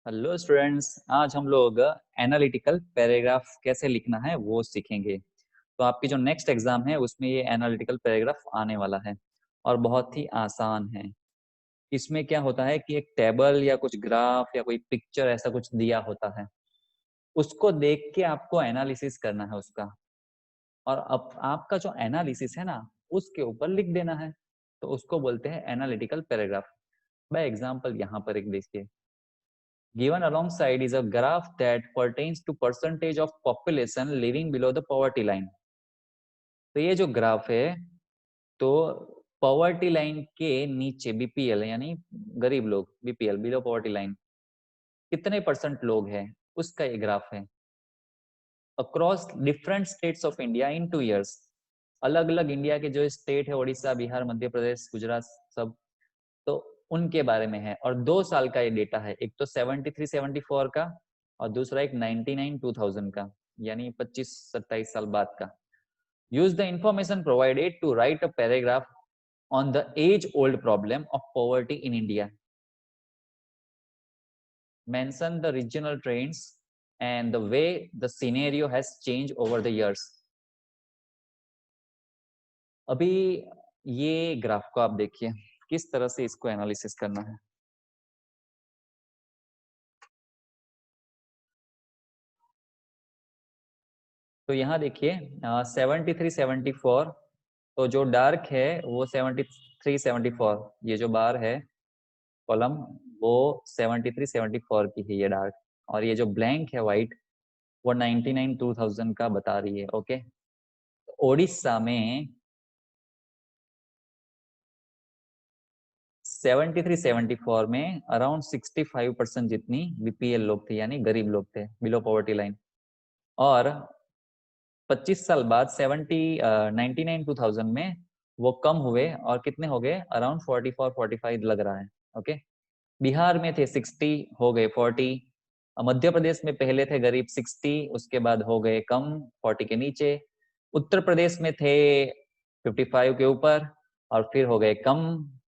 Hello students, आज हम लोग एनालिटिकल पैराग्राफ कैसे लिखना है वो सीखेंगे। तो आपकी जो नेक्स्ट एग्जाम है उसमें ये एनालिटिकल पैराग्राफ आने वाला है और बहुत ही आसान है। इसमें क्या होता है कि एक टेबल या कुछ ग्राफ या कोई पिक्चर ऐसा कुछ दिया होता है, उसको देख के आपको एनालिसिस करना है उसका, और अब आपका जो एनालिसिस है ना उसके ऊपर लिख देना है। तो उसको बोलते हैं एनालिटिकल पैराग्राफ। बाय एग्जाम्पल यहाँ पर एक देखिए, given alongside is a graph that pertains to percentage of population living below the poverty line। तो ये जो ग्राफ है, तो पॉवर्टी लाइन के नीचे बीपीएल यानी गरीब लोग, बीपीएल बिलो पॉवर्टी लाइन कितने परसेंट लोग हैं उसका ये ग्राफ है। Across different states of India in 2 years, अलग अलग इंडिया के जो स्टेट है, उड़ीसा, बिहार, मध्य प्रदेश, गुजरात, सब, तो उनके बारे में है। और 2 साल का ये डेटा है, एक तो 73-74 का और दूसरा एक 99-2000 का, यानी 25-27 साल बाद का। Use the information provided to write a paragraph on the age old problem of poverty in India. Mention the regional trends and the way the scenario has change over the years. अभी ये graph को आप देखिए, किस तरह से इसको analysis करना है। तो यहाँ देखिए 73-74, तो जो डार्क है वो 73-74, ये जो बार है कॉलम, वो 73-74 की है ये डार्क, और ये जो ब्लैंक है वाइट वो 99-2000 का बता रही है। ओके, ओडिशा में 73-74 में अराउंड 65% जितनी बीपीएल लोग थे, यानी गरीब लोग थे, बिलो पॉवर्टी लाइन। और 25 साल बाद 99-2000 में वो कम हुए और कितने हो गए, अराउंड 44-45 लग रहा है। ओके, बिहार में थे 60, हो गए 40। मध्य प्रदेश में पहले थे गरीब 60, उसके बाद हो गए कम 40 के नीचे। उत्तर प्रदेश में थे 55 के ऊपर और फिर हो गए कम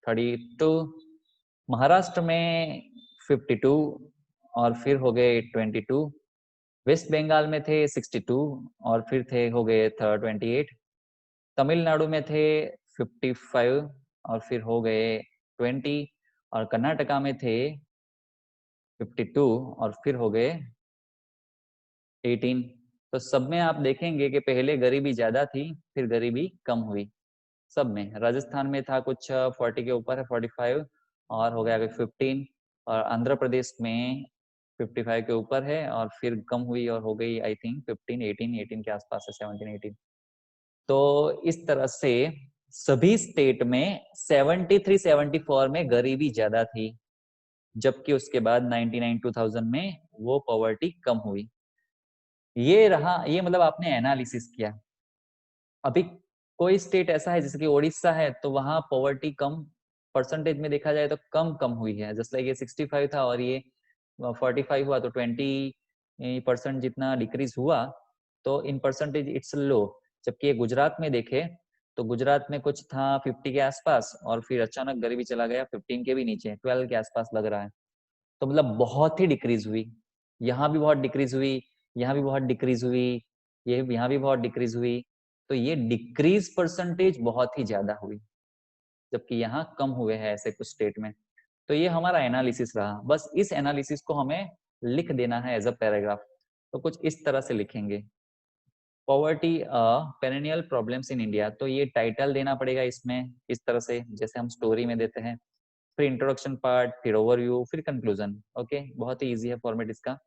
32। महाराष्ट्र में 52 और फिर हो गए 22। वेस्ट बंगाल में थे 62 और फिर थे हो गए 28। तमिलनाडु में थे 55 और फिर हो गए 20। और कर्नाटका में थे 52 और फिर हो गए 18। तो सब में आप देखेंगे कि पहले गरीबी ज्यादा थी, फिर गरीबी कम हुई। सब में, राजस्थान में था कुछ 40 के ऊपर है, 45 और हो गया 15। और आंध्र प्रदेश में 55 के ऊपर है और फिर कम हुई और हो गई आई थिंक 15, 18 के आसपास है, 17, 18। तो इस तरह से सभी स्टेट में 73-74 में गरीबी ज्यादा थी, जबकि उसके बाद 99-2000 में वो पॉवर्टी कम हुई। ये रहा, ये मतलब आपने एनालिसिस किया। अभी कोई स्टेट ऐसा है जैसे कि उड़ीसा है, तो वहां पॉवर्टी कम परसेंटेज में देखा जाए तो कम कम हुई है। जैसे ये 65 था और ये 45 हुआ, तो 20% जितना डिक्रीज हुआ, तो इन परसेंटेज इट्स लो। जबकि ये गुजरात में देखे तो गुजरात में कुछ था 50 के आसपास और फिर अचानक गरीबी चला गया 15 के भी नीचे, 12 के आसपास लग रहा है। तो मतलब बहुत ही डिक्रीज हुई। यहाँ भी बहुत डिक्रीज हुई, यहाँ भी बहुत डिक्रीज हुई, ये यहाँ भी बहुत डिक्रीज हुई। तो ये डिक्रीज परसेंटेज बहुत ही ज्यादा हुई, जबकि यहाँ कम हुए हैं ऐसे कुछ स्टेट में। तो ये हमारा एनालिसिस रहा। बस इस एनालिसिस को हमें लिख देना है एज अ पैराग्राफ। तो कुछ इस तरह से लिखेंगे, poverty perennial problems in India. तो ये टाइटल देना पड़ेगा इसमें इस तरह से, जैसे हम स्टोरी में देते हैं, फिर इंट्रोडक्शन पार्ट, फिर ओवरव्यू, फिर कंक्लूजन। ओके, बहुत ही इजी है फॉर्मेट इसका।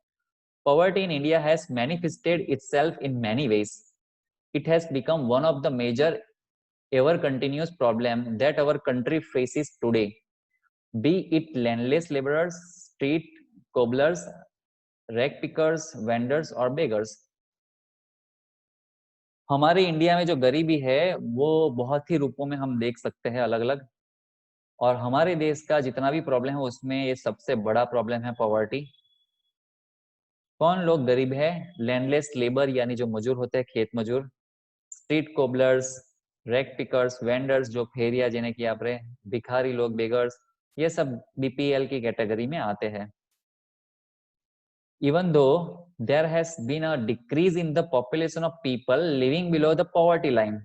Poverty in India has manifested itself in many ways. It has become one of the major ever continuous problem that our country faces today. Be it landless laborers, street cobblers, rag pickers, vendors or beggars. हमारे India में जो गरीबी है वो बहुत ही रूपों में हम देख सकते हैं अलग अलग, और हमारे देश का जितना भी प्रॉब्लम है उसमें ये सबसे बड़ा प्रॉब्लम है पॉवर्टी। कौन लोग गरीब है? लैंडलेस लेबर यानी जो मजूर होते हैं, खेत मजूर, स्ट्रीट कोबलर्स, रैक पिकर्स, वेंडर्स जो फेरिया जिन्हें कि आप रहे, भिखारी लोग, बेगर्स, ये सब बीपीएल की कैटेगरी में आते हैं। even though there has been a decrease in the population of people living below the poverty line.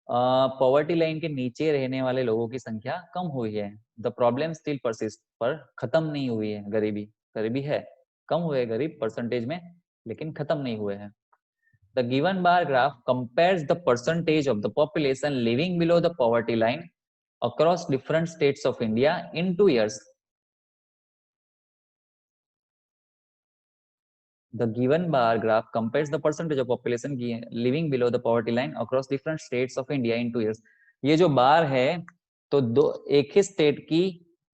Poverty line के नीचे रहने वाले लोगों की संख्या कम हुई है. द प्रॉब्लम स्टिल परसिस्ट, पर खत्म नहीं हुई है गरीबी. गरीबी है, कम हुए गरीब परसेंटेज में, लेकिन खत्म नहीं हुए हैं. The given bar graph compares the percentage of the population living below the poverty line across different states of India in 2 years. The given bar graph compares the percentage of population living below the poverty line across different states of India in 2 years. ये जो बार है तो एक ही state की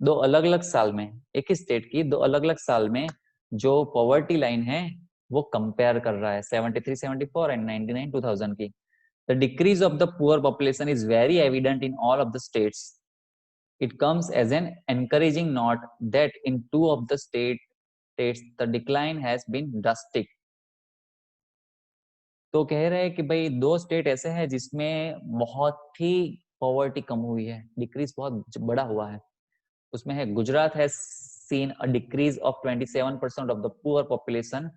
दो अलग अलग साल में, एक ही स्टेट की दो अलग अलग साल में जो पॉवर्टी लाइन है वो कंपेयर कर रहा है 73, 74 एंड 99, 2000 की. The decrease of the poor population is very evident in all of the states. It comes as an encouraging note that in 2 of the states the decline has been drastic. तो कह रहे हैं कि भाई 2 state ऐसे हैं जिसमें बहुत ही पॉवर्टी कम हुई है, डिक्रीज बहुत बड़ा हुआ है. उसमें है Gujarat has seen a decrease of 27% of the poor population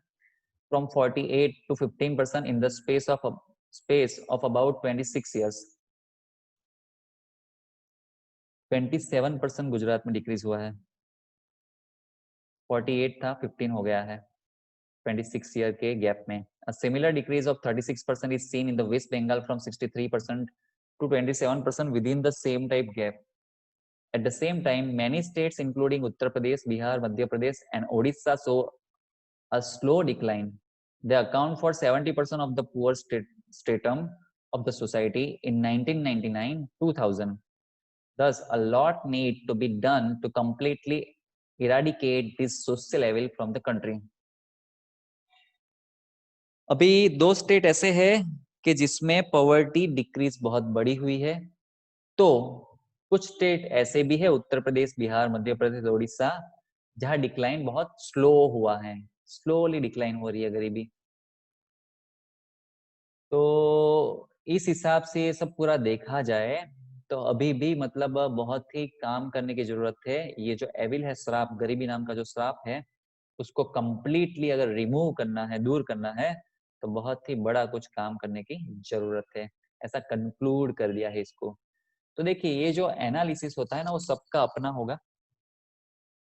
from 48 to 15% in the space of about 26 years. 27% Gujarat में डिक्रीज हुआ है. 48 था 15 हो गया है 26 ईयर के गैप में. A similar decrease of 36% is seen in the West Bengal from 63% to 27% within the same type gap. At the same time, many states including Uttar Pradesh, Bihar, Madhya Pradesh and Odisha saw a slow decline. They account for 70% of the poor stratum of the society in 1999-2000. Thus, a lot need to be done to completely eradicate this social evil from the country. अभी 2 state ऐसे हैं कि जिसमें poverty decrease बहुत बड़ी हुई है. तो कुछ स्टेट ऐसे भी है, उत्तर प्रदेश, बिहार, मध्य प्रदेश, उड़ीसा, जहां डिक्लाइन बहुत स्लो हुआ है, स्लोली डिक्लाइन हो रही है गरीबी. तो इस हिसाब से ये सब पूरा देखा जाए तो अभी भी मतलब बहुत ही काम करने की जरूरत है. ये जो एविल है, श्राप, गरीबी नाम का जो श्राप है, उसको कंप्लीटली अगर रिमूव करना है, दूर करना है, तो बहुत ही बड़ा कुछ काम करने की जरूरत है. ऐसा कंक्लूड कर दिया है इसको. तो देखिए, ये जो एनालिसिस होता है ना, वो सबका अपना होगा,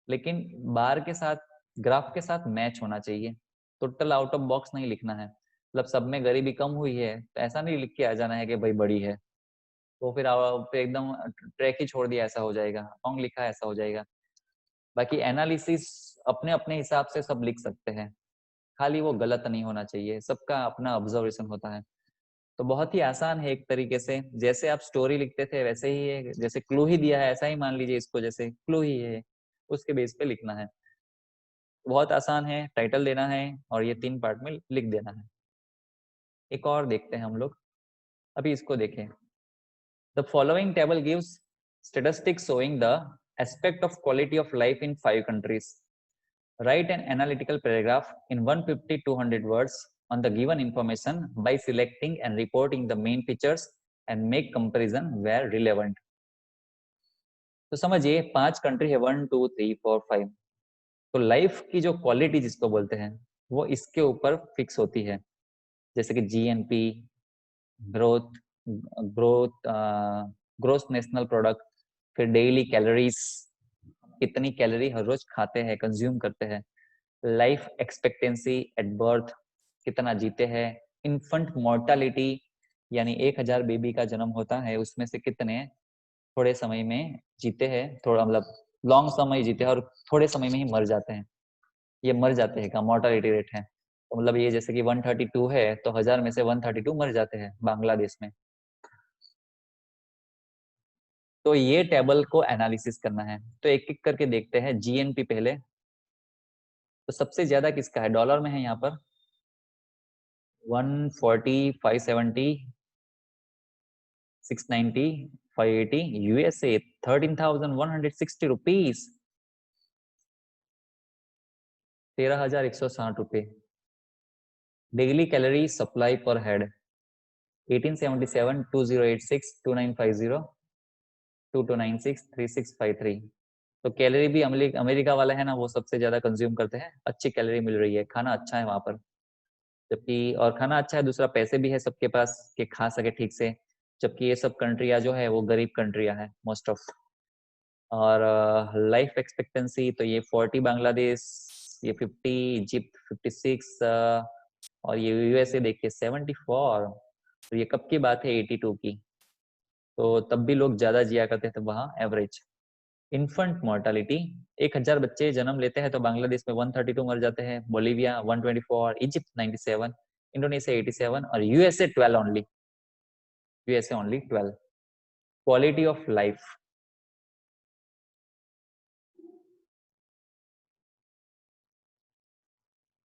लेकिन बार के साथ, ग्राफ के साथ मैच होना चाहिए. टोटल आउट ऑफ बॉक्स नहीं लिखना है. मतलब सब में गरीबी कम हुई है तो ऐसा नहीं लिख के आ जाना है कि भाई बड़ी है, तो फिर एकदम ट्रैक ही छोड़ दिया ऐसा हो जाएगा, रॉन्ग लिखा ऐसा हो जाएगा. बाकी एनालिसिस अपने अपने हिसाब से सब लिख सकते हैं, खाली वो गलत नहीं होना चाहिए. सबका अपना ऑब्जर्वेशन होता है. तो बहुत ही आसान है एक तरीके से, जैसे आप स्टोरी लिखते थे वैसे ही है. जैसे क्लू ही दिया है ऐसा ही मान लीजिए इसको, जैसे क्लू ही है, उसके बेस पे लिखना है. बहुत आसान है. टाइटल देना है और ये 3 पार्ट में लिख देना है. एक और देखते हैं हम लोग. अभी इसको देखें. The following table gives statistics showing the aspect of quality of life in 5 countries. Write an analytical paragraph in 150-200 words on the given information by selecting and reporting the main features and make comparison where relevant. तो समझिए 5 country है, 1, 2, 3, 4, 5. तो life की जो quality जिसको बोलते हैं वो इसके ऊपर फिक्स होती है. जैसे कि GNP, growth growth gross national product, फिर डेली कैलोरीज, कितनी कैलोरी हर रोज खाते हैं, कंज्यूम करते हैं. लाइफ एक्सपेक्टेंसी एट बर्थ, कितना जीते हैं. इन्फेंट मोर्टालिटी, यानी 1000 बेबी का जन्म होता है, उसमें से कितने थोड़े समय में जीते हैं, थोड़ा मतलब लॉन्ग समय जीते हैं और थोड़े समय में ही मर जाते हैं. ये मर जाते हैं का मोर्टालिटी रेट है. तो मतलब ये जैसे कि 132 है तो 1000 में से 132 मर जाते हैं बांग्लादेश में. तो ये टेबल को एनालिसिस करना है. तो एक एक करके देखते हैं. जीएनपी पहले. तो सबसे ज्यादा किसका है, डॉलर में है यहाँ पर 140, 570, 690, 580. यूएसए 13,160 रुपीज, 13,160 रुपए. डेली कैलोरी सप्लाई पर हेड 1877, 2086, 2950, 2296, 3653. तो कैलोरी भी अमेरिका वाला है ना, वो सबसे ज्यादा कंज्यूम करते हैं, अच्छी कैलोरी मिल रही है, खाना अच्छा है वहां पर। जबकि और खाना अच्छा है, दूसरा पैसे भी है सबके पास कि खा सके ठीक से। जबकि ये सब कंट्रियां जो है वो गरीब कंट्रियां है मोस्ट ऑफ। और लाइफ एक्सपेक्टेंसी तो ये 40 बांग्लादेश, ये 50 इजिप्ट 56, और ये यूएसए देखिए 74। तो ये कब की बात है, 82 की। तो तब भी लोग ज्यादा जिया करते थे वहाँ एवरेज। इन्फेंट मोर्टालिटी, 1000 बच्चे जन्म लेते हैं तो बांग्लादेश में 132 मर जाते हैं, बोलीविया 124, इजिप्ट 97, इंडोनेशिया 87 और USA 12 only. USA only 12। Quality of life,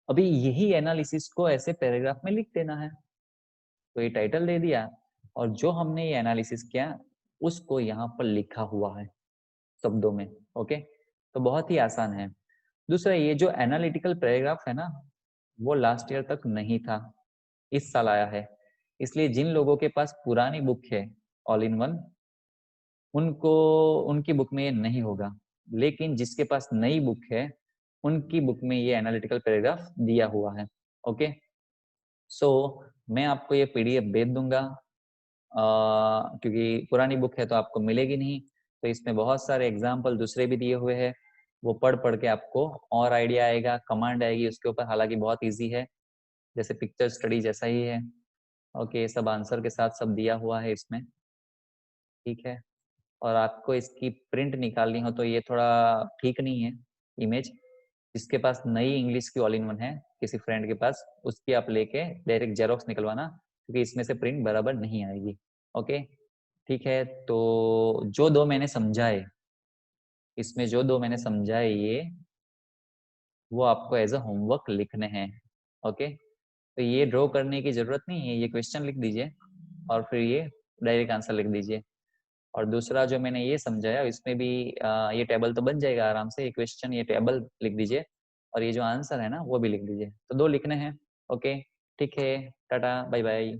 अभी यही एनालिसिस को ऐसे पैराग्राफ में लिख देना है। तो ये टाइटल दे दिया और जो हमने ये एनालिसिस किया उसको यहाँ पर लिखा हुआ है शब्दों में। ओके, तो बहुत ही आसान है। दूसरा, ये जो एनालिटिकल पैराग्राफ है ना, वो लास्ट ईयर तक नहीं था, इस साल आया है। इसलिए जिन लोगों के पास पुरानी बुक है ऑल इन वन, उनको उनकी बुक में ये नहीं होगा। लेकिन जिसके पास नई बुक है उनकी बुक में ये एनालिटिकल पैराग्राफ दिया हुआ है। ओके, सो मैं आपको ये पीडीएफ भेज दूंगा, क्योंकि पुरानी बुक है तो आपको मिलेगी नहीं। तो इसमें बहुत सारे एग्जाम्पल दूसरे भी दिए हुए हैं, वो पढ़ पढ़ के आपको और आइडिया आएगा, कमांड आएगी उसके ऊपर। हालांकि बहुत इजी है, जैसे पिक्चर स्टडी जैसा ही है। ओके, सब आंसर के साथ सब दिया हुआ है इसमें, ठीक है। और आपको इसकी प्रिंट निकालनी हो तो ये थोड़ा ठीक नहीं है इमेज। जिसके पास नई इंग्लिश की ऑल इन वन है किसी फ्रेंड के पास, उसकी आप लेके डायरेक्ट जेरोक्स निकलवाना, क्योंकि इसमें से प्रिंट बराबर नहीं आएगी। ओके, ठीक है। तो जो दो मैंने समझाए, इसमें जो दो मैंने समझाए ये, वो आपको एज अ होमवर्क लिखने हैं। ओके, तो ये ड्रॉ करने की जरूरत नहीं है, ये क्वेश्चन लिख दीजिए और फिर ये डायरेक्ट आंसर लिख दीजिए। और दूसरा जो मैंने ये समझाया इसमें भी ये टेबल तो बन जाएगा आराम से, ये क्वेश्चन ये टेबल लिख दीजिए और ये जो आंसर है ना वो भी लिख दीजिए। तो दो लिखने हैं। ओके, ठीक है, टाटा बाय बाय।